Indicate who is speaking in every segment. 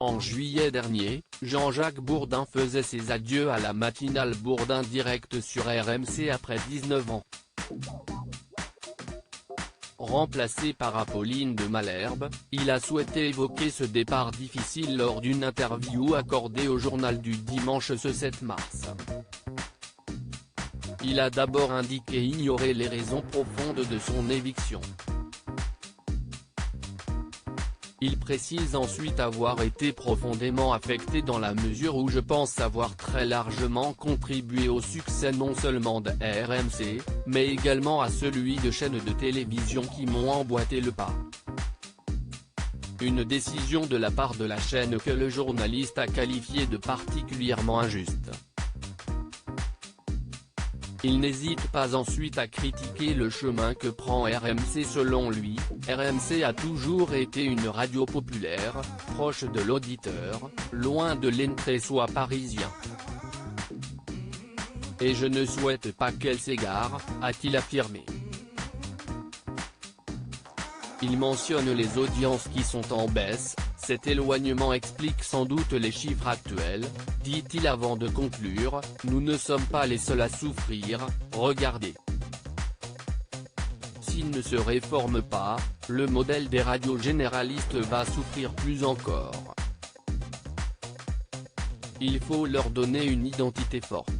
Speaker 1: En juillet dernier, Jean-Jacques Bourdin faisait ses adieux à la matinale Bourdin Direct sur RMC après 19 ans. Remplacé par Apolline de Malherbe, il a souhaité évoquer ce départ difficile lors d'une interview accordée au journal du dimanche ce 7 mars. Il a d'abord indiqué ignorer les raisons profondes de son éviction. Il précise ensuite avoir été profondément affecté dans la mesure où je pense avoir très largement contribué au succès non seulement de RMC, mais également à celui de chaînes de télévision qui m'ont emboîté le pas. Une décision de la part de la chaîne que le journaliste a qualifiée de particulièrement injuste. Il n'hésite pas ensuite à critiquer le chemin que prend RMC. Selon lui, RMC a toujours été une radio populaire, proche de l'auditeur, loin de l'entre-soi parisien. Et je ne souhaite pas qu'elle s'égare, a-t-il affirmé. Il mentionne les audiences qui sont en baisse, cet éloignement explique sans doute les chiffres actuels, dit-il avant de conclure, nous ne sommes pas les seuls à souffrir, regardez. S'il ne se réforme pas, le modèle des radios généralistes va souffrir plus encore. Il faut leur donner une identité forte.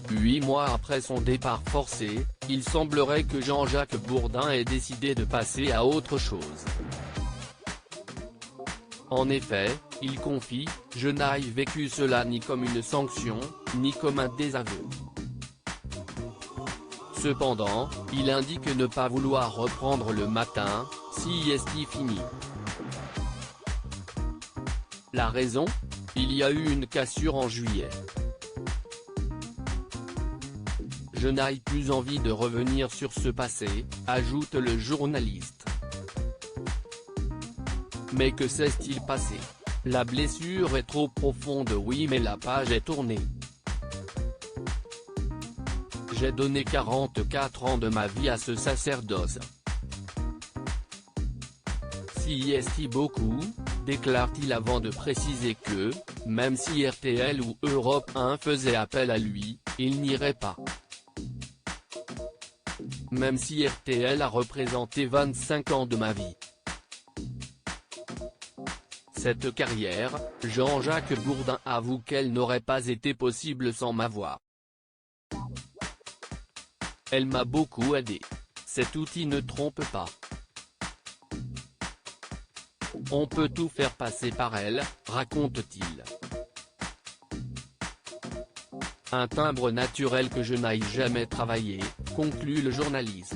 Speaker 1: 8 mois après son départ forcé, il semblerait que Jean-Jacques Bourdin ait décidé de passer à autre chose. En effet, il confie, je n'ai vécu cela ni comme une sanction, ni comme un désaveu. Cependant, il indique ne pas vouloir reprendre le matin, si est fini. La raison ? Il y a eu une cassure en juillet. Je n'ai plus envie de revenir sur ce passé, ajoute le journaliste. Mais que s'est-il passé ? La blessure est trop profonde, oui, mais la page est tournée. J'ai donné 44 ans de ma vie à ce sacerdoce. Si est beaucoup, déclare-t-il avant de préciser que, même si RTL ou Europe 1 faisaient appel à lui, il n'irait pas. Même si RTL a représenté 25 ans de ma vie. Cette carrière, Jean-Jacques Bourdin avoue qu'elle n'aurait pas été possible sans ma voix. Elle m'a beaucoup aidé. Cet outil ne trompe pas. On peut tout faire passer par elle, raconte-t-il. Un timbre naturel que je n'ai jamais travaillé, conclut le journaliste.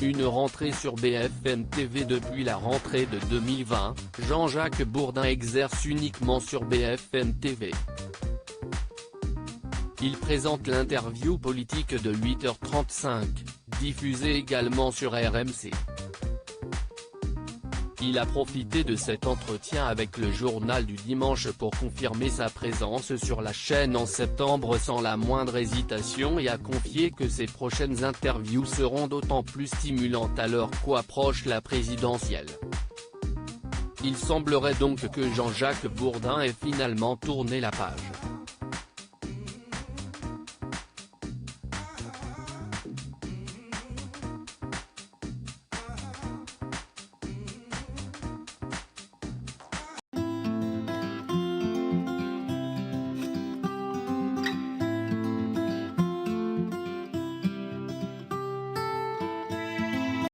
Speaker 1: Une rentrée sur BFM TV. Depuis la rentrée de 2020, Jean-Jacques Bourdin exerce uniquement sur BFM TV. Il présente l'interview politique de 8h35, diffusée également sur RMC. Il a profité de cet entretien avec le journal du dimanche pour confirmer sa présence sur la chaîne en septembre sans la moindre hésitation et a confié que ses prochaines interviews seront d'autant plus stimulantes alors qu'approche la présidentielle. Il semblerait donc que Jean-Jacques Bourdin ait finalement tourné la page.